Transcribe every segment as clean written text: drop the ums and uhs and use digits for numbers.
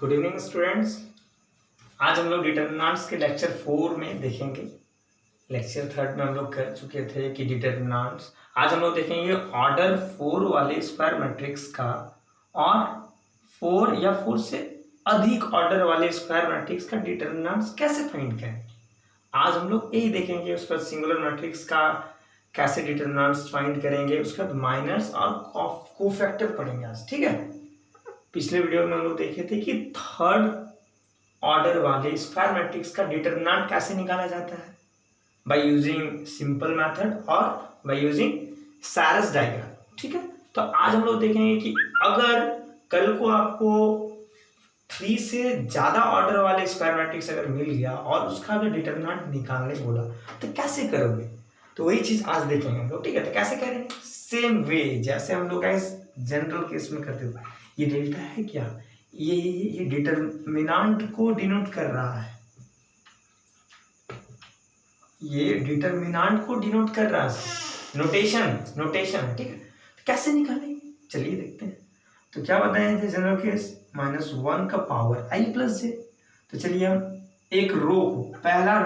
Good evening students. आज हम लोग डिटरमिनेंट्स के लेक्चर 4 में देखेंगे। लेक्चर 3 में हम लोग कर चुके थे कि डिटरमिनेंट्स। आज हम लोग देखेंगे ऑर्डर 4 वाले स्क्वायर मैट्रिक्स का और 4 या 4 से अधिक ऑर्डर वाले स्क्वायर मैट्रिक्स का डिटरमिनेंट्स कैसे फाइंड करेंगे। आज हम लोग यही देखेंगे। उसके बाद सिंगुलर मैट्रिक्स का कैसे डिटरमिनेंट्स फाइंड करेंगे, उसके बाद माइनस और कोफैक्टर पढ़ेंगे आज, ठीक है। पिछले वीडियो में हम लोग देखे थे कि थर्ड ऑर्डर वाले स्क्वायर मैट्रिक्स का डिटरमिनेंट कैसे निकाला जाता है, बाय यूजिंग सिंपल मेथड और बाय यूजिंग सैरस डायग्राम, ठीक है। तो आज हम लोग देखेंगे कि अगर कल को आपको 3 से ज्यादा ऑर्डर वाले स्क्वायर मैट्रिक्स अगर मिल गया और उसका अगर डिटरमिनेंट निकालने बोला तो कैसे करोगे। तो वही चीज आज देखेंगे हम लोग, ठीक है। तो कैसे करेंगे, सेम वे जैसे हम लोग जनरल केस में करते हुए। ये डेल्टा है क्या, ये डिटरमिनेंट को डिनोट कर रहा है, ये डिटरमिनेंट को डिनोट कर रहा है। नोटेशन है, ठीक है। तो कैसे निकालेंगे, चलिए देखते हैं। तो क्या बताए थे जनरल केस, -1 का पावर i प्लस जे। तो चलिए हम एक रो को पहला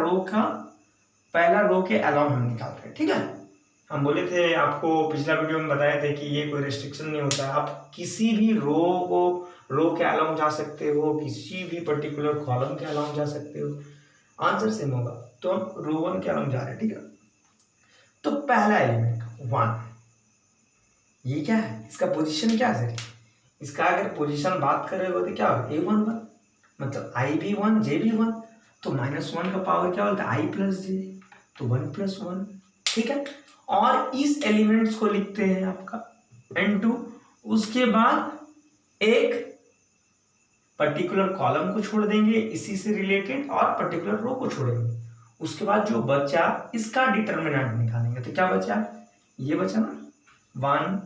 रो के अलाउंग हम निकाल रहे हैं, ठीक है। हम बोले थे आपको पिछला वीडियो में बताए थे कि ये कोई रिस्ट्रिक्शन नहीं होता है, आप किसी भी रो के अलाउंग जा सकते हो, किसी भी पर्टिकुलर कॉलम के अलाउंग जा सकते हो, आंसर सेम होगा। तो हम रो 1 के अलाउंग जा रहे हैं, ठीक है। तो पहला एलिमेंट 1, ये क्या है, इसका पोजीशन क्या है। इसका अगर पोजीशन बात कर रहे हो तो क्या होगा, a11, मतलब i भी 1 j भी 1। तो -1 का पावर क्या होता है, i प्लस जे, तो 1 + 1, ठीक है। और इस एलिमेंट्स को लिखते हैं आपका n2। उसके बाद एक पर्टिकुलर कॉलम को छोड़ देंगे इसी से रिलेटेड और पर्टिकुलर रो को छोड़ेंगे। उसके बाद जो बचा इसका डिटरमिनेंट निकालेंगे। तो क्या बचा, ये बचा ना 1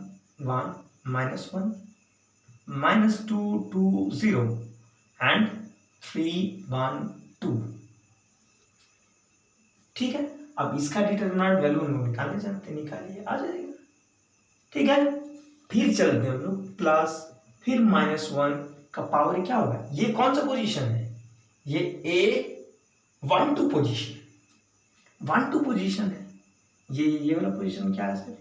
1 -1 -2 2 0 एंड 3 1 2, ठीक है। अब इसका डिटरमिनेंट वैल्यू हम लोग निकालने जानते, निकालिए, आ जाएगा, ठीक है। फिर चलते हैं हम लोग प्लस, फिर -1 का पावर क्या होगा, ये कौन सा पोजीशन है, ये A12 पोजीशन है। ये वाला पोजीशन क्या है सर,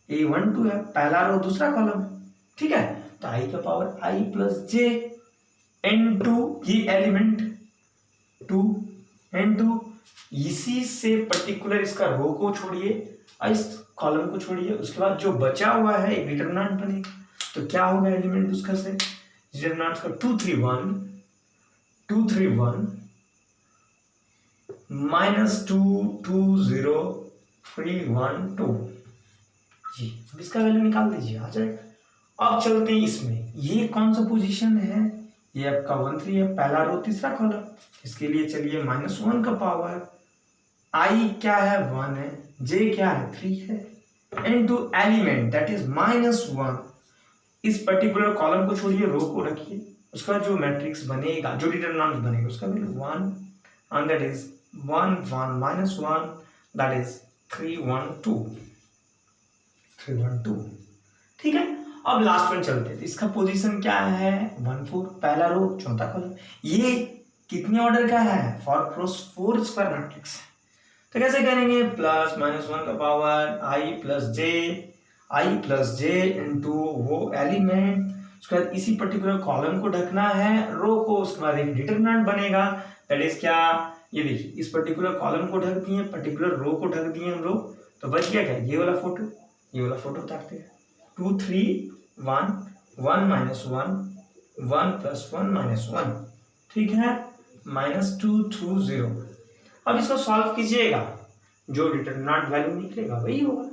A12 है, पहला रो दूसरा कॉलम है, ठीक है। तो i का power i plus J n2, ये एलिमेंट 2 n2, इसी से पर्टिकुलर इसका रो को छोड़िए और इस कॉलम को छोड़िए। उसके बाद जो बचा हुआ है एक डिटरमिनेंट बनेगा। तो क्या होगा एलिमेंट उसका से, डिटरमिनेंट का 2 3 1 -2 2 0 3 1 2 जी। अब इसका वैल्यू निकाल दीजिए, आ जाएगा। अब चलते हैं इसमें, ये कौन सा पोजीशन है, ये आपका 1 3 है, पहला रो तीसरा कॉलम। इसके लिए चलिए -1 का पावर i क्या है 1 है, j क्या है 3 है, इनटू एलिमेंट दैट इज -1। इस पर्टिकुलर कॉलम को छोड़िए, रो को रखिए। उसका जो मैट्रिक्स बनेगा, जो डिटरमिनेंट बनेगा, उसका value 1 and that is 1 1 -1 that is 3 1 2 3 1 2, ठीक है। अब लास्ट में चलते हैं। इसका पोजीशन क्या है 1 4, पहला रो चौथा कॉलम। ये कितने ऑर्डर का है, 4 स्क्वायर मैट्रिक्स है। तो कैसे करेंगे, प्लस -1 का power i plus J into वो एलिमेंट, उसके बाद इसी पर्टिकुलर कॉलम को ढकना है, रो को, उसके बाद एक डिटरमिनेंट बनेगा दैट इज क्या, ये देखिए इस पर्टिकुलर कॉलम को ढक दिए, पर्टिकुलर रो को ढक दिए हम लोग। तो बच गया क्या, ये वाला फोटो उतारते हैं। 2 3 1 1 -1 1 + 1 -1, ठीक है, -2 2 0। अब इसको सॉल्व कीजिएगा, जो डिटरमिनेंट वैल्यू निकलेगा वही होगा।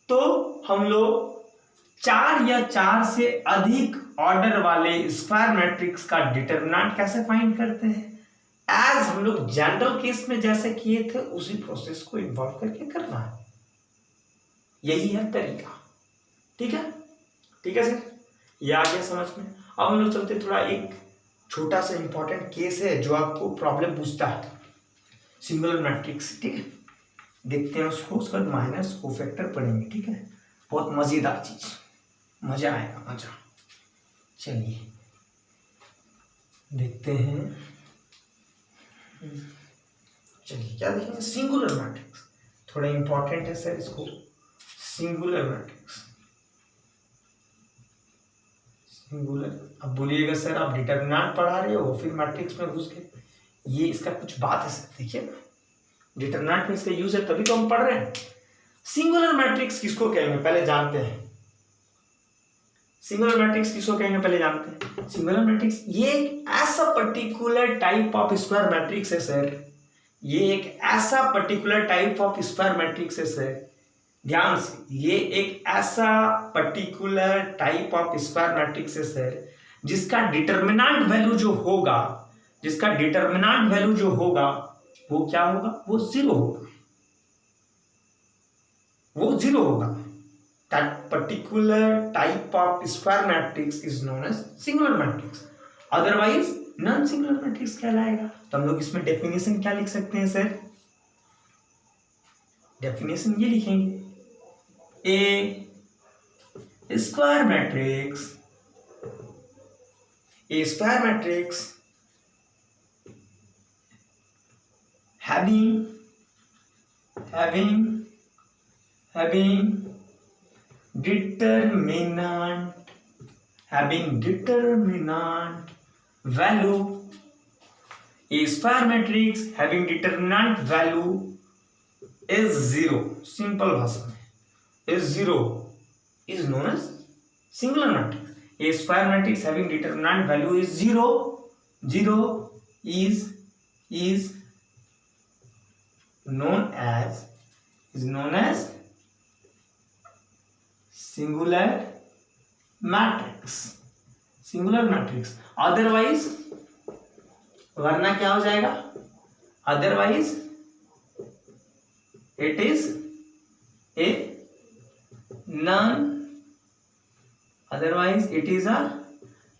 तो हम लोग 4 या 4 से अधिक ऑर्डर वाले स्क्वायर मैट्रिक्स का डिटरमिनेंट कैसे फाइंड करते हैं, एज हम लोग जनरल केस में जैसे किए थे उसी प्रोसेस को इन्वॉल्व करके करना है। यही है तरीका, ठीक है सर, ये आ गया समझ में। अब हम लोग चलते, थोड़ा एक छोटा सा इंपॉर्टेंट केस है जो आपको प्रॉब्लम पूछता है, सिंगुलर मैट्रिक्स, ठीक है। देखते हैं उसको, उसका माइनस कोफैक्टर पढ़ेंगे, ठीक है। बहुत मजेदार चीज, मजा आएगा, मजा। चलिए देखते हैं, चलिए क्या देखेंगे, सिंगुलर मैट्रिक्स, थोड़ा इंपॉर्टेंट है सर इसको, सिंगुलर मैट्रिक्स, सिंगुलर। अब बोलिएगा सर आप डिटरमिनेंट पढ़ा रहे हो फिर मैट्रिक्स में घुस गए, ये इसका कुछ बात है सर, देखिए ना डिटरमिनेंट में इसका यूज है तभी तो हम पढ़ रहे हैं। सिंगुलर मैट्रिक्स किसको कहेंगे पहले जानते हैं, सिंगुलर मैट्रिक्स किसको कहेंगे पहले जानते हैं। सिंगुलर मैट्रिक्स ये एक ऐसा particular type of square matrix है सर, ये एक ऐसा particular type of square matrix है सर, ध्यान से, ये एक ऐसा particular type of square matrix है सर जिसका डिटरमिनेंट वैल्यू जो होगा, जिसका डिटरमिनेंट वैल्यू जो होगा वो क्या होगा, वो जीरो होगा, वो जीरो होगा। That particular type of square matrix is known as singular matrix. Otherwise non singular matrix कहलाएगा। तो हम लोग इसमें डेफिनेशन क्या लिख सकते हैं सर, डेफिनेशन ये लिखेंगे, a square matrix, a square matrix having determinant value, a square matrix having determinant value is zero, simple भाषा में is zero is known as singular matrix. A square matrix having determinant value is zero, zero is known as singular matrix, singular matrix. Otherwise वरना क्या हो जाएगा, otherwise it is a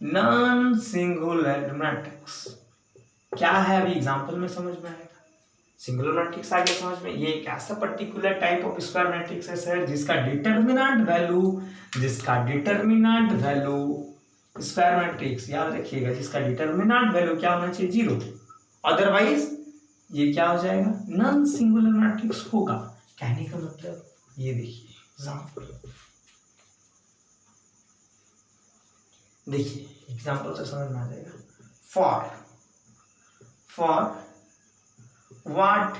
non singular matrix. क्या है अभी example में समझ में आएगा, सिंगुलर मैट्रिक्स आगे समझ में, ये एक ऐसा particular type of square matrix है सर जिसका डिटरमिनेंट वैल्यू स्क्वायर मैट्रिक्स याद रखिएगा, जिसका डिटरमिनेंट वैल्यू क्या होना चाहिए, जीरो, अदरवाइज ये क्या हो जाएगा, नॉन सिंगुलर मैट्रिक्स होगा। कहने का मतलब ये देखिए एग्जांपल, देखिए एग्जांपल से समझ में आ जाएगा। For what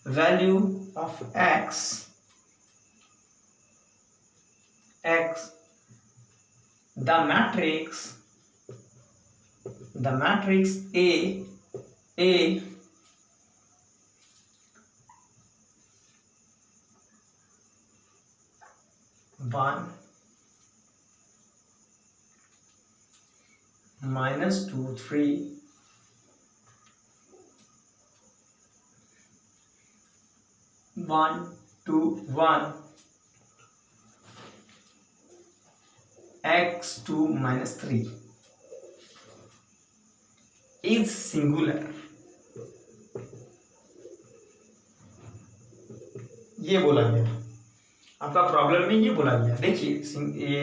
value of x the matrix A 1 -2 3 1 2 1 x2 -3 is singular, ये बोला गया आपका प्रॉब्लम में, ये बोला गया। देखिए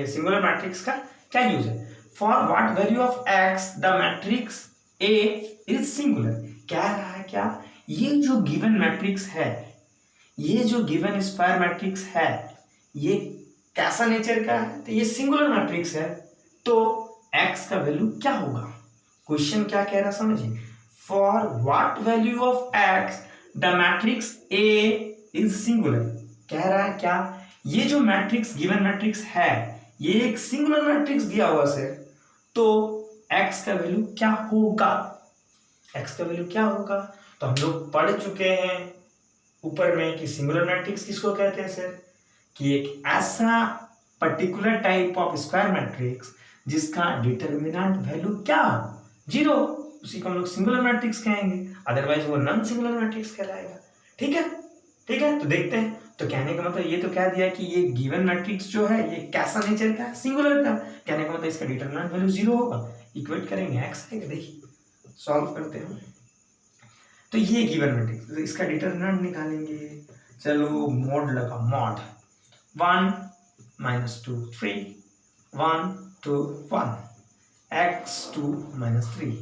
सिंगुलर मैट्रिक्स का क्या यूज है, for what value of x the matrix A is singular. क्या रहा है, क्या ये जो गिवन मैट्रिक्स है, ये जो गिवन स्क्वायर मैट्रिक्स है, ये कैसा नेचर का है, तो ये सिंगुलर मैट्रिक्स है, तो x का वैल्यू क्या होगा। क्वेश्चन क्या कह रहा समझिए, for what value of x the matrix A is singular. कह रहा है क्या, ये जो मैट्रिक्स गिवन मैट्रिक्स है, ये एक सिंगुलर मैट्रिक्स दिया हुआ सर, तो x का वैल्यू क्या होगा, x का वैल्यू क्या होगा। तो हम लोग पढ़ चुके हैं ऊपर में कि सिंगुलर मैट्रिक्स किसको कहते हैं सर, कि एक ऐसा particular type of square matrix जिसका डिटरमिनेंट वैल्यू क्या, जीरो, उसी को हम लोग सिंगुलर मैट्रिक्स कहेंगे, अदरवाइज वो नॉन सिंगुलर मैट्रिक्स कहलाएगा। ठीक है, ठीक है, तो देखते हैं। तो कहने का मतलब ये तो कह दिया कि ये गिवन मैट्रिक्स जो है ये कैसा नेचर का है, सिंगुलर का। कहने का मतलब इसका डिटरमिनेंट वैल्यू जीरो होगा, इक्वेट करेंगे एक्स आएगा। देखिए सॉल्व करते हैं, तो ये गिवन मैट्रिक्स, तो इसका डिटरमिनेंट निकालेंगे। चलो मॉड लगा, मॉड 1 -2 3 1 2 1 x2 - 3,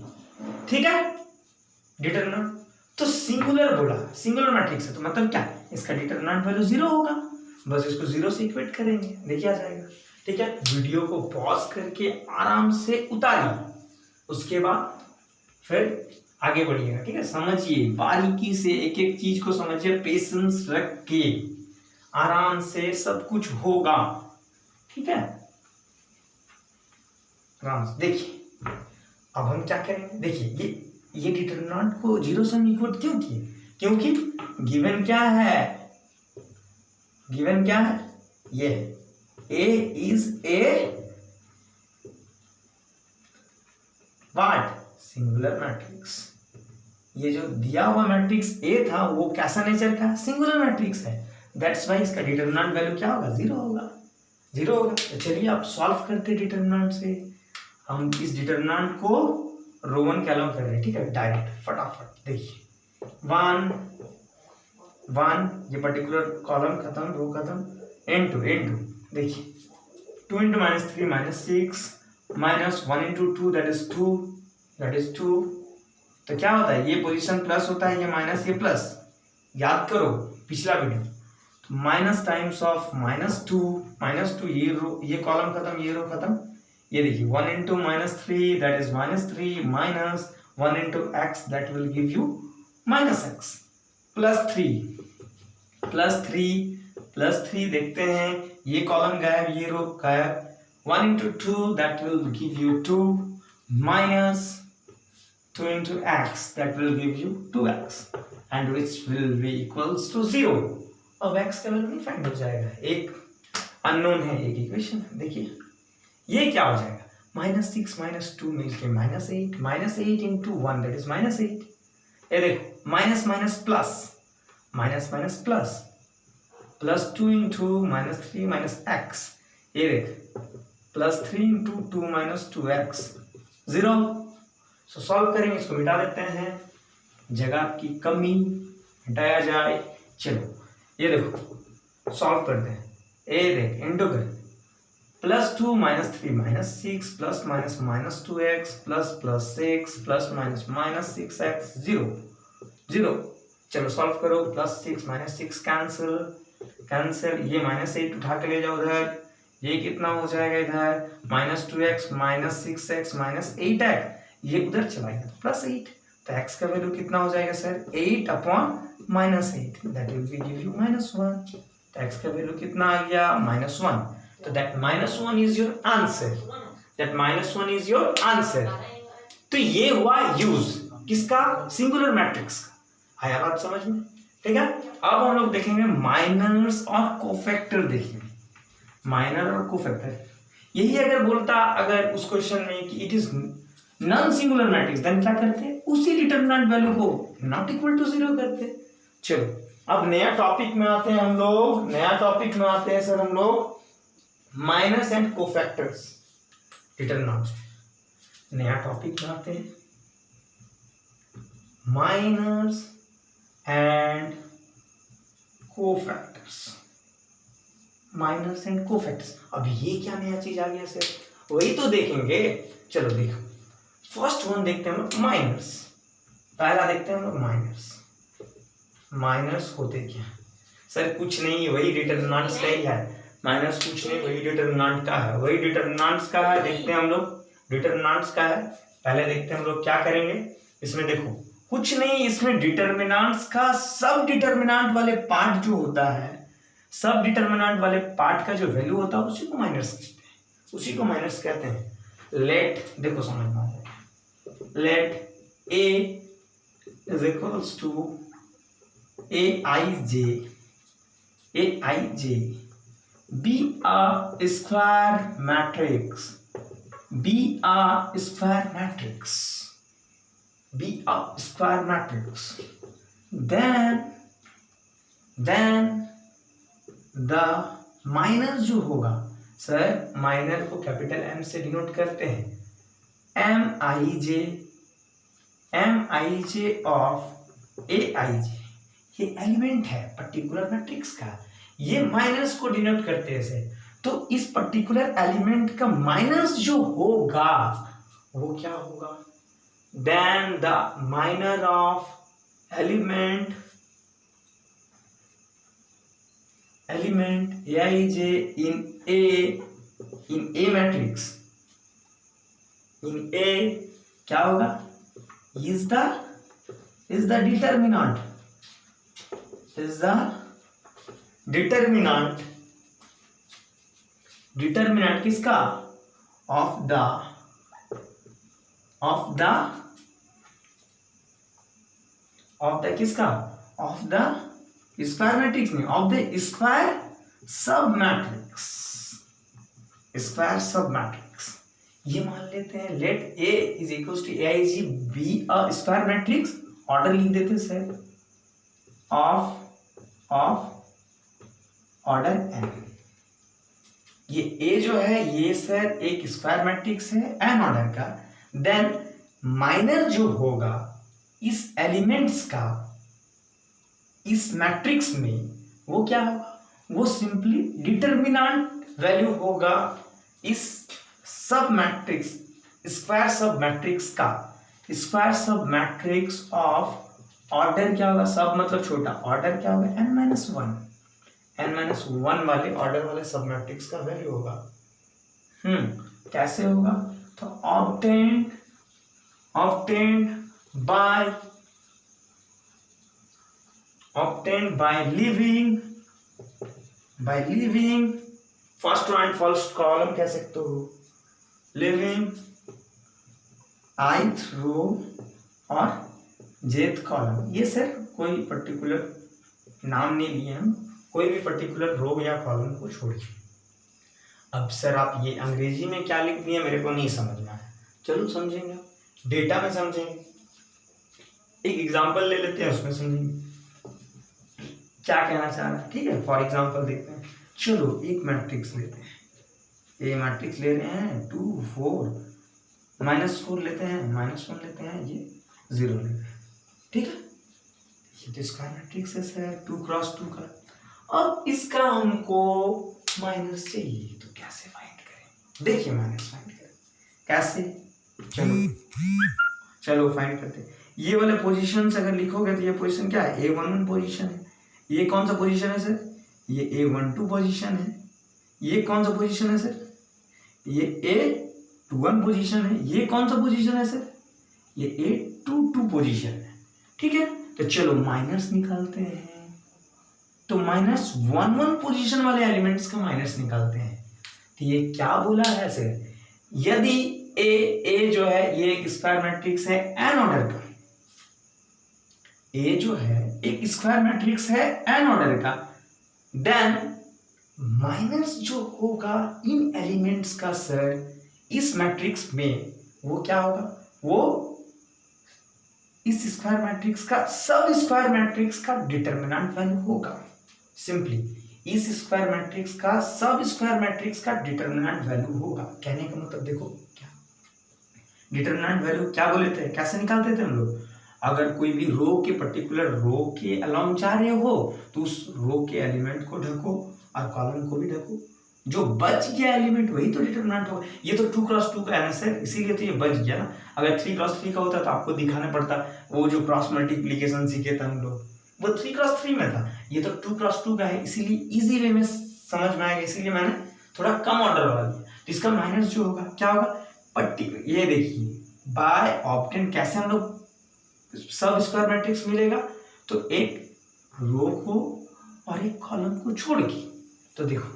ठीक है। डिटरमिनेंट तो सिंगुलर बोला, सिंगुलर मैट्रिक्स है तो मतलब क्या, इसका डिटरमिनेंट वैल्यू 0 होगा, बस इसको 0 से इक्वेट करेंगे, देखिए आ जाएगा, ठीक है। वीडियो को पॉज करके आराम से उतारिए, उसके बाद फिर आगे बढ़िएगा, ठीक है। समझिए बारीकी से, एक एक चीज को समझिए, पेशेंस रख के आराम से सब कुछ होगा, ठीक है। आराम से देखिए, अब हम क्या करेंगे, देखिए ये डिटरमिनेंट को 0 से इक्वल क्यों किए, क्योंकि गिवन क्या है, गिवन क्या है, ये A is a what, singular matrix. ये जो दिया हुआ मैट्रिक्स A था वो कैसा नेचर का, सिंगुलर मैट्रिक्स है, दैट्स वाई इसका डिटरमिनेंट वैल्यू क्या होगा, 0 होगा, 0 होगा। तो चलिए आप सॉल्व करते डिटरमिनेंट से, हम इस डिटरमिनेंट को रोमन कॉलम कर रहे हैं, ठीक है, डायरेक्ट फटाफट देखिए, 1 1 ये पर्टिकुलर कॉलम खत्म, रो खत्म, इनटू देखिए 2 × -3 - 6 -1 × 2 दैट इज 2, तो क्या होता है, ये पोजीशन प्लस होता है, ये माइनस, ये प्लस, याद करो पिछला वीडियो, तो माइनस टाइम्स ऑफ -2 ये कॉलम खत्म, ये रो खत्म, ये देखिए 1 × -3 that is -3 minus 1 × x that will give you -x plus 3 देखते हैं, ये कॉलम गायब, ये रो गायब, 1 × 2 that will give you 2 minus 2 × x that will give you 2x and which will be equals to 0। अब x का वैल्यू नहीं फाइंड हो जाएगा, एक अननोन है, एक इक्वेशन है, देखिए ये क्या हो जाएगा, -6 - 2 मिलके -8 × 1 दैट इज -8, ये देखो minus minus plus plus 2 × -3 - x, ये देख +3 × 2 - 2x 0। सो सॉल्व करेंगे, इसको मिटा देते हैं, जगह की कमी हटाया जाए, चलो ये देखो सॉल्व करते हैं, ये देख इंटू कर +2 - 3 - 6 plus minus -2x plus 6 plus minus -6x 0। चलो सॉल्व करो, +6 - 6 कैंसिल, ये -8 उठा के ले जाओ उधर, ये कितना हो जाएगा इधर, -2x -6x -8x, ये उधर चला गया +8, तो x का वैल्यू कितना हो जाएगा sir, 8/-8 that will give you -1, तो x का वैल्यू कितना आ गया, -1, तो that -1 is your answer, that -1 is your answer. तो ये हुआ यूज किसका, सिंगुलर मैट्रिक्स का, आया बात समझ में, ठीक है। अब हम लोग देखेंगे माइनर्स और कोफैक्टर, देखेंगे माइनर और कोफैक्टर। यही अगर बोलता अगर उस क्वेश्चन में कि it is non singular matrix, then क्या करते, उसी डिटरमिनेंट वैल्यू को नॉट इक्वल टू 0 करते। चलो अब नया टॉपिक में आते हैं हम लोग, सर हम लोग माइनस एंड कोफैक्टर्स डिटरमिनेंट, नया टॉपिक में आते हैं, minors and cofactors, minus and cofactors. अब ये क्या नया चीज आ गया सर, वही तो देखेंगे, चलो देखो फर्स्ट वन देखते हैं हम लोग माइनर्स, पहला देखते हैं हम लोग माइनर्स होते क्या सर, कुछ नहीं, वही डिटरमिनेंट्स का ही है, माइनस कुछ नहीं, वही डिटरमिनेंट का है, वही डिटरमिनेंट्स का है, देखते हैं हम लोग डिटरमिनेंट्स का है, पहले देखते हैं हम लोग क्या करेंगे, इसमें देखो कुछ नहीं, इसमें डिटरमिनेंट्स का सब डिटरमिनेंट वाले पार्ट जो होता है, सब डिटरमिनेंट वाले पार्ट का जो वैल्यू होता है उसी को माइनस कहते हैं, उसी को माइनस कहते हैं। लेट देखो समझ में आ जाएगा, late a is equals to aij be a square matrix, then the minor जो होगा सर, माइनर को कैपिटल M से डिनोट करते हैं, MIJ ऑफ AIJ, ये एलिमेंट है पर्टिकुलर मैट्रिक्स का, ये माइनस को डिनोट करते हैं, तो इस पर्टिकुलर एलिमेंट का माइनस जो होगा वो क्या होगा, then the minor of element aij in a matrix in a क्या होगा, is the determinant किसका, of the किसका, of the स्क्वायर मैट्रिक्स में, of the square sub matrix. ये मान लेते हैं, let A is equal to aij be a square matrix, order लिख देते सर, ऑफ ऑर्डर n। ये A जो है ये सर एक स्क्वायर मैट्रिक्स है n ऑर्डर का, देन माइनर जो होगा इस एलिमेंट्स का इस मैट्रिक्स में, वो क्या होगा, वो सिंपली डिटरमिनेंट वैल्यू होगा इस सब मैट्रिक्स, स्क्वायर सब मैट्रिक्स का, square sub matrix of order क्या होगा, सब मतलब छोटा, ऑर्डर क्या होगा n-1 वाले ऑर्डर वाले सब मैट्रिक्स का वैल्यू होगा। कैसे होगा, तो obtained by leaving first row and first column कह सकते हो, लिविंग ith रो और jth कॉलम। ये सर कोई पर्टिकुलर नाम नहीं लिए हम, कोई भी पर्टिकुलर रो या कॉलम को छोड़िए। अब सर आप ये अंग्रेजी में क्या लिख दिए मेरे को नहीं समझना है, चलो समझेंगे, डेटा में समझेंगे, एक एग्जांपल ले लेते हैं उसमें समझेंगे क्या कहना चाह रहा है। ठीक है, फॉर एग्जांपल देखते हैं, चलो एक मैट्रिक्स लेते हैं, ये मैट्रिक्स ले रहे हैं 2 4 -4 लेते हैं, -1 लेते हैं, ये 0 लेते हैं। ठीक है, ये तो स्क्वायर मैट्रिक्स है 2 क्रॉस 2 का। अब इसका हमको माइनस चाहिए, तो कैसे फाइंड करें, देखिए माइनस फाइंड करें कैसे, चलो फाइंड करते हैं। ये वाले पोजीशन अगर लिखोगे तो ये पोजीशन क्या है, A11 पोजीशन है। ये कौन सा पोजीशन है सर, ये A12 पोजीशन है। ये कौन सा पोजीशन है सर, ये A21 पोजीशन है। ये कौन सा पोजीशन है सर, ये A22 पोजीशन है। ठीक है, तो चलो माइनस निकालते हैं, तो -1 पोजीशन वाले एलिमेंट्स का माइनस निकालते हैं। तो ये क्या बोला है सर, यदि A जो है ये एक स्क्वायर मैट्रिक्स है n ऑर्डर का, A जो है एक स्क्वायर मैट्रिक्स है n ऑर्डर का, देन माइनस जो होगा इन एलिमेंट्स का सर इस मैट्रिक्स में, वो क्या होगा, वो इस स्क्वायर मैट्रिक्स का सब स्क्वायर मैट्रिक्स का डिटरमिनेंट वैल्यू होगा। सिंपली इस स्क्वायर मैट्रिक्स का सब स्क्वायर मैट्रिक्स का डिटरमिनेंट वैल्यू होगा। कहने का मतलब देखो क्या डिटरमिनेंट वैल्यू क्या बोले थे, कैसे निकालते थे हम लोग, अगर कोई भी रो के पर्टिकुलर रो के अलोंग जा रहे हो तो उस रो के एलिमेंट को ढको और कॉलम को भी ढको, जो बच गया एलिमेंट वही तो डिटरमिनेंट होगा। ये तो 2 क्रॉस 2 का है, इसीलिए तो ये बच गया ना। अगर 3 क्रॉस 3 का होता तो आपको दिखाना पड़ता, वो जो क्रॉस मल्टीप्लीकेशन सीखे थे हम लोग वो 3 क्रॉस 3 में था, ये तो 2 क्रॉस 2 का है, इसीलिए इजी वे में समझ में आएगा, इसीलिए मैंने थोड़ा कम ऑर्डर वाला दिया। तो इसका माइनस जो होगा क्या होगा, पर्टिकुलर ये देखिए बाय ऑब्टेन कैसे हम लोग सब स्क्वायर मैट्रिक्स मिलेगा, तो एक रो को और एक कॉलम को छोड़ के, तो देखो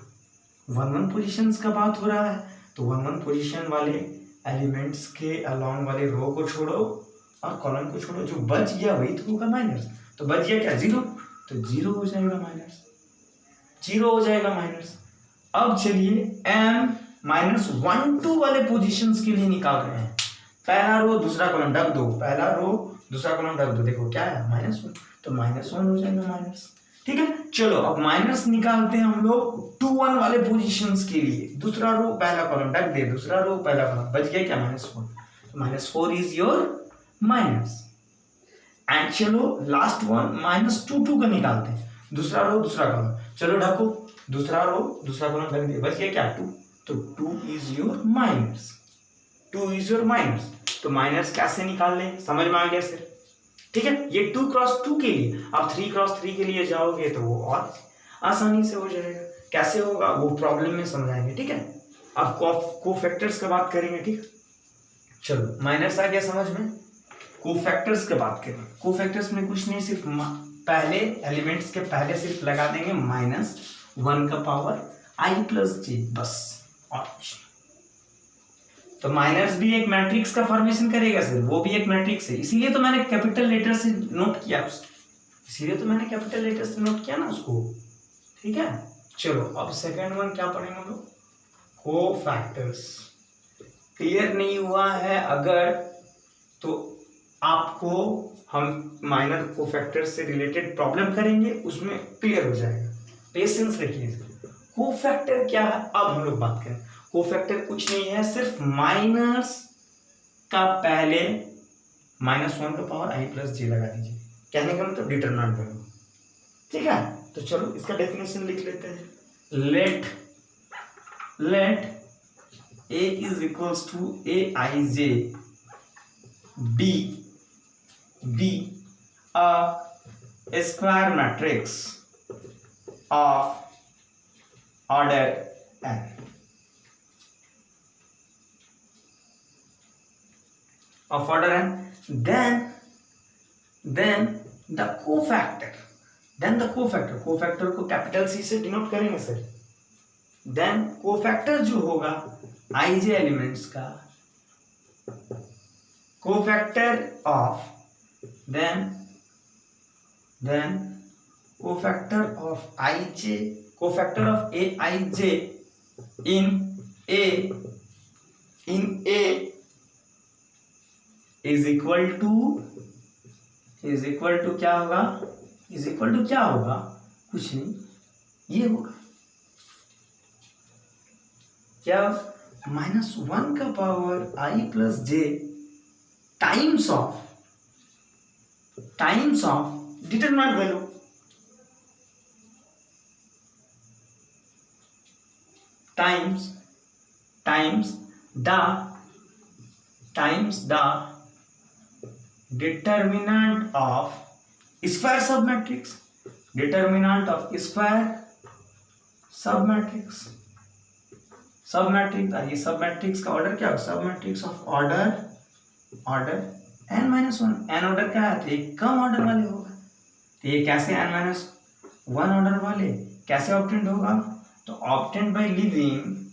1 पोजीशंस का बात हो रहा है, तो 1 पोजीशन वाले एलिमेंट्स के अलोंग वाले रो को छोड़ो और कॉलम को छोड़ो, जो बच गया वही तो होगा माइनस। तो बच गया क्या 0, तो 0 हो जाएगा माइनस, 0 हो जाएगा माइनस। अब चलिए m-1 2 वाले पोजीशंस के लिए निकाल रहे हैं, पहला रो दूसरा कॉलम ढक दो, पहला रो दूसरा कॉलम ढक दो, देखो क्या है -1, तो -1 हो जाएगा माइनस। ठीक है, चलो अब माइनस निकालते हैं हम लोग 2 1 वाले पोजीशंस के लिए, दूसरा रो पहला कॉलम ढक दे, दूसरा रो पहला कॉलम, बच गया क्या -4, तो -4 इज योर माइनस। एंड चलो लास्ट वन -2 2 का निकालते हैं, दूसरा रो दूसरा कॉलम, चलो ढको, दूसरा रो दूसरा कॉलम ढक दे, बच गया क्या 2, तो 2 is your minus. 2 is your minus, तो माइनस कैसे निकाल लें, समझ में आ गया सर। ठीक है, ये 2 क्रॉस 2 के लिए, आप 3 क्रॉस 3 के लिए जाओगे तो वो और आसानी से हो जाएगा। कैसे होगा वो प्रॉब्लम में समझाएंगे, ठीक है। अब कोफैक्टर्स का बात करेंगे, ठीक है। चलो माइनस आ गया समझ में, कोफैक्टर्स की बात करें। कोफैक्टर्स में कुछ नहीं, सिर्फ पहले एलिमेंट्स के पहले सिर्फ लगा देंगे -1 का पावर i प्लस j, बस और कुछ नहीं। तो माइनस भी एक मैट्रिक्स का फॉर्मेशन करेगा सर, वो भी एक मैट्रिक्स है, इसीलिए तो मैंने कैपिटल लेटर से नोट किया ना उसको, ठीक है। चलो अब सेकेंड वन क्या पढ़ेंगे हम लोग, कोफैक्टर्स। क्लियर नहीं हुआ है अगर तो आपको हम माइनर कोफैक्टर से रिलेटेड प्रॉब्लम करेंगे, उसमें क्लियर हो जाएगा, पेशेंस रखिए। कोफैक्टर क्या है अब हम लोग बात करें। कोफैक्टर कुछ नहीं है, सिर्फ माइनस का पहले -1 का पावर i प्लस j लगा दीजिए, कहने का मतलब डिटरमिनेंट वैल्यू, ठीक है। तो चलो इसका डेफिनेशन लिख लेते हैं। Let a is equals to aij be a square matrix of order n. Of order n, then the cofactor, cofactor को कैपिटल C से डिनोट करेंगे सर। देन कोफैक्टर जो होगा ij एलिमेंट्स का, cofactor of then cofactor of ij, cofactor of aij in a is equal to क्या होगा, कुछ नहीं, ये होगा क्या, -1 का power i plus j times of determinant value, times the determinant of square submatrix, ये सबमैट्रिक्स का ऑर्डर क्या होगा, submatrix of order n-1, n order का है तो ये कम ऑर्डर वाले होगा, तो ये कैसे n-1 ऑर्डर वाले कैसे ऑब्टेंड होगा, तो obtained by living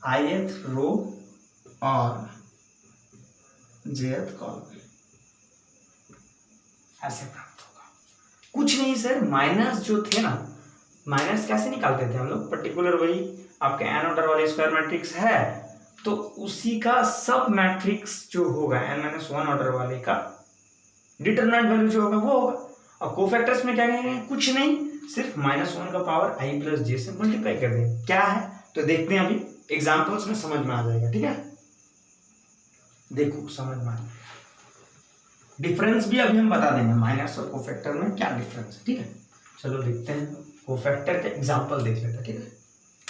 ith row और jth कॉलम, ऐसे प्राप्त होगा। कुछ नहीं सर, माइनस जो थे ना, माइनस कैसे निकालते थे हम लोग, पर्टिकुलर वही आपके n ऑर्डर वाले स्क्वायर मैट्रिक्स है तो उसी का सब मैट्रिक्स जो होगा n-1 ऑर्डर वाले का डिटरमिनेंट वैल्यू जो होगा वो होगा। और कोफैक्टर्स में क्या कहेंगे, कुछ नहीं, सिर्फ -1 का पावर i प्लस j से मल्टीप्लाई कर देंगे, क्या है तो देखते हैं, अभी एग्जांपल्स में समझ में आ जाएगा, ठीक है। देखो समझ में आ जाएगा, डिफरेंस भी अभी हम बता देंगे माइनस और कोफैक्टर में क्या डिफरेंस है, ठीक है। चलो देखते हैं, कोफैक्टर का एग्जांपल देख लेते हैं, ठीक है।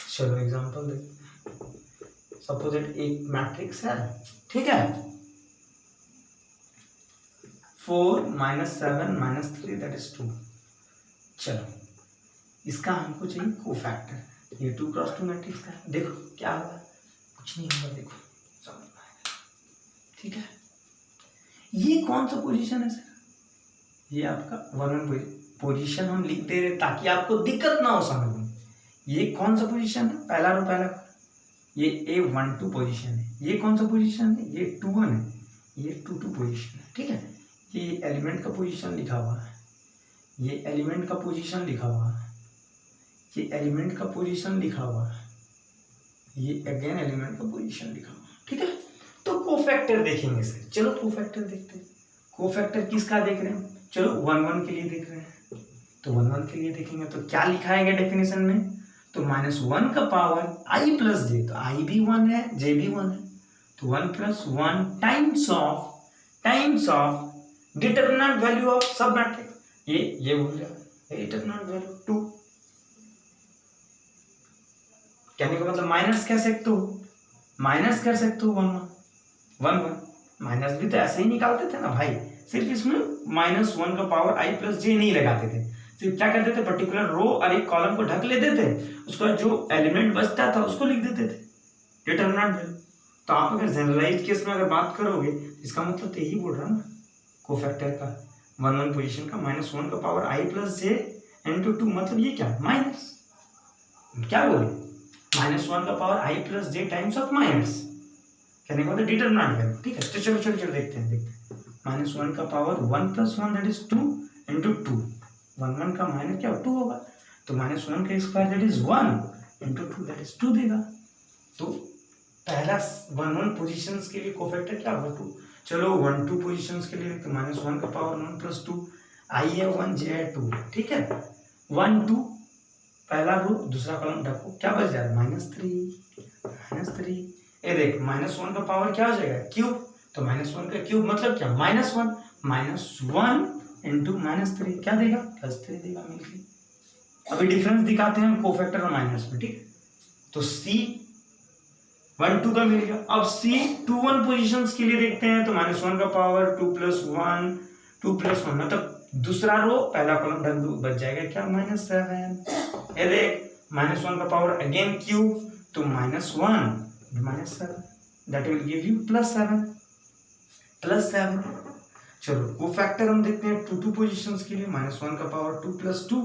चलो एग्जांपल देखते हैं। सपोज एक मैट्रिक्स है, ठीक है, 4 -7 -3 दैट इज 2। चलो इसका हमको चाहिए कोफैक्टर, ये 2 क्रॉस 2 मैट्रिक्स का, देखो क्या होगा, कुछ नहीं होगा, देखो समझ में आएगा, ठीक है। ये कौन सा पोजीशन है सर, ये आपका 1 पोजीशन हम लिख दे रहे ताकि आपको दिक्कत ना हो समझ में। ये कौन सा पोजीशन है, पहला रो पहला, ये A12 पोजीशन है, ये कौन सा पोजीशन है, ये 21 है, ये 22 पोजीशन है, ठीक है। ये एलिमेंट का पोजीशन लिखा हुआ है, ये एलिमेंट का पोजीशन लिखा हुआ है, ये एलिमेंट का पोजीशन लिखा हुआ है, ये अगेन एलिमेंट का पोजीशन लिखा हुआ है, ठीक है। तो कोफैक्टर देखेंगे सर, चलो कोफैक्टर देखते हैं। कोफैक्टर किसका देख रहे हैं, चलो 1 के लिए देख रहे हैं, तो 1 के लिए देखेंगे तो क्या लिखाएगा डेफिनेशन में, तो -1 का पावर i प्लस j, तो i भी 1 है j भी 1 है, तो 1 + 1 times of determinant value of सब मैट्रिक्स। ये भूल गया, डिटरमिनेंट वैल्यू 2। कहने का मतलब माइनस कर सकते हो 1 1 माइनस भी तो ऐसे ही निकालते थे ना भाई, सिर्फ इसमें -1 का पावर i + j नहीं लगाते थे, सिर्फ क्या करते थे, पर्टिकुलर रो और एक कॉलम को ढक लेते थे, उसका जो एलिमेंट बचता था उसको लिख देते थे डिटरमिनेंट वैल्यू। तो आप अगर जनरलाइज केस में अगर बात करोगे, इसका मतलब तो यही बोल रहा ना, कोफैक्टर का 1 1 पोजीशन का -1 का पावर i + j × 2, मतलब ये क्या माइनस, क्या बोले, -1 का power i + j times of minus, कहने का मतलब डिटरमिनेंट वैल्यू। ठीक है, तो चलो देखते हैं -1 का पावर 1 + 1 दैट इज 2 × 2, 1 1 का माइनस क्या 2 होगा, तो -1 का square that is 1 × 2 that is 2 देगा। तो पहला 1 1 पोजीशंस के लिए कोफैक्टर क्या होगा 2। चलो 1 2 पोजीशंस के लिए तो -1 का पावर 1 + 2, i है 1 j है 2। ठीक है, 1 2 पहला रो दूसरा कॉलम ढको, क्या बच जा रहा है -3। ये देख -1 का पावर क्या हो जाएगा क्यूब, तो -1 का क्यूब मतलब क्या -1 × -3 क्या देगा +3 देगा मिलके। अभी डिफरेंस दिखाते हैं कोफैक्टर और माइनस में। ठीक, तो C 1 2 का मिल गया। अब C 2 1 पोजीशंस के लिए देखते हैं, तो -1 का पावर 2 + 1 मतलब दूसरा रो पहला कॉलम ढक दो, बच जाएगा क्या -7। ये देख -1 का पावर अगेन क्यूब, तो -1 -7 दैट विल गिव यू +7। चलो कोफैक्टर हम देखते हैं 2 2 पोजीशंस के लिए, -1 का पावर 2 + 2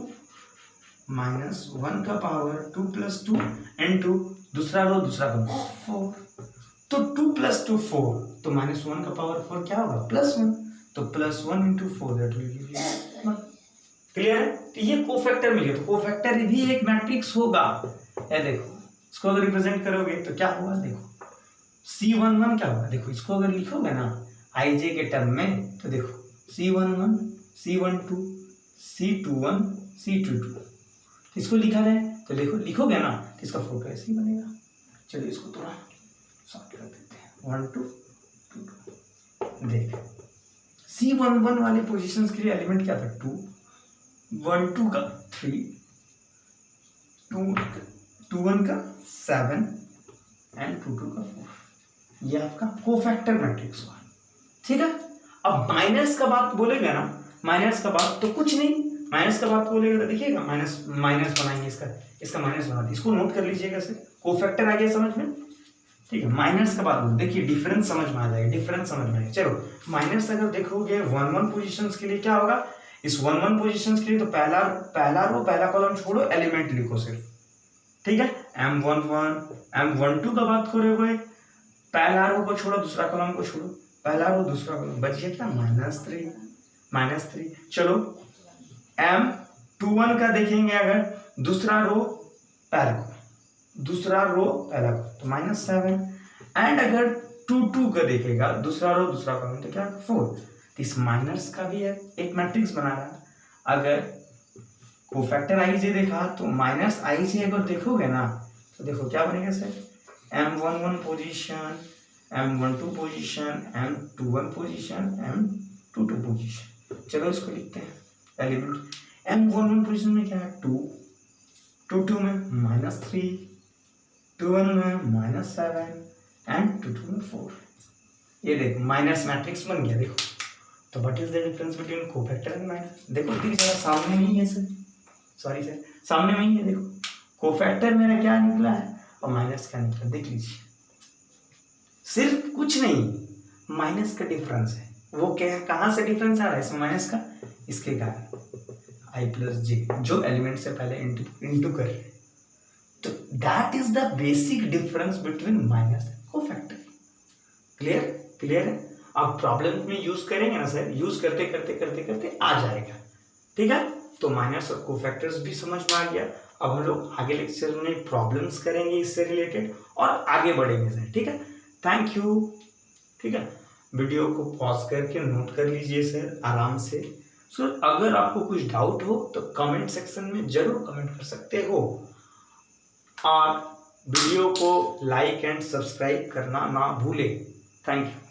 -1 का पावर 2 + 2 × दूसरा रो दूसरा कॉलम 4, तो 2 + 2 4, तो -1 का पावर 4 क्या होगा +1, तो +1 × 4 that will give you 1। Clear है, तो ये कोफैक्टर मिल गया। तो कोफैक्टर भी एक मैट्रिक्स होगा, ये देखो इसको अगर रिप्रेजेंट करोगे तो क्या होगा, देखो C11 क्या होगा, देखो इसको अगर लिखोगे ना ij के टर्म में, तो देखो C11 C12 C21 C22, इसको लिखा जाए तो देखो लिखोगे ना तो इसका फोटो ऐसे ही बनेगा। चलिए इसको थोड़ा शॉर्ट कर देते हैं, 1 2 2 देख C11 वाले पोजीशंस के लिए एलिमेंट क्या था 2 1 2 का 3 2 1 का 7 एंड 2 2 का 4, ये आपका कोफैक्टर मैट्रिक्स हुआ। ठीक है, अब माइनस का बात बोलेगा ना, माइनस का बात तो कुछ नहीं, माइनस का बात बोलेगा तो देखिएगा माइनस बनाएंगे, इसका माइनस बना, इसको नोट कर लीजिएगा सर, कोफैक्टर आ गया समझ में। ठीक है, माइनस का बात बोलो, देखिए डिफरेंस समझ में आ जाएगा, चलो माइनस अगर देखोगे 1 1 पोजीशंस के लिए क्या होगा, इस 1 1 पोजीशंस के लिए तो पहला रो पहला कॉलम छोड़ो, एलिमेंट लिखो सिर्फ। ठीक है, M11 M12 का बात करोगे, पहला रो को छोड़ो दूसरा कॉलम को छोड़ो, पहला रो दूसरा कॉलम बच गया क्या -3। चलो M21 का देखेंगे, अगर दूसरा रो पहला को तो -7, एंड अगर 2 2 का देखेगा दूसरा रो दूसरा कॉलम तो क्या 4। इस माइनस का भी एक मैट्रिक्स बना रहा है। अगर कोफैक्टर आईजे देखा तो -ij अगर देखोगे ना तो देखो क्या बनेगा sir, M11 position M12 position M21 position M22 position. चलो इसको लिखते हैं एलिमेंट। M11 पोजीशन में क्या है 2 2 में -3 2 में -7 एंड 2 में 4। ये देखो माइनस मैट्रिक्स बन गया। देखो तो what is the difference between cofactor and minus, देखो ठीक है सामने में ही है सर, सॉरी सर सामने में ही है। देखो कोफैक्टर मेरा क्या निकला है और माइनस क्या निकला, देख लीजिए। सिर्फ कुछ नहीं माइनस का डिफरेंस है, वो क्या कहाँ से डिफरेंस आ रहा है इसमें माइनस का, इसके कारण i + j जो एलिमेंट से पहले इंटू कर रहे हैं, तो that is the basic difference between minus and cofactor. Clear है। आप प्रॉब्लम में यूज करेंगे ना सर, यूज करते करते आ जाएगा। ठीक है, तो माइनस और कोफैक्टर्स भी समझ में आ गया। अब हम लोग आगे लेक्चर में प्रॉब्लम्स करेंगे इससे रिलेटेड और आगे बढ़ेंगे सर। ठीक है, थैंक यू। ठीक है, वीडियो को पॉज करके नोट कर लीजिए सर आराम से। सर अगर आपको कुछ डाउट हो तो कमेंट सेक्शन में जरूर कमेंट कर सकते हो। और वीडियो को लाइक एंड सब्सक्राइब करना ना भूलें। Thank you.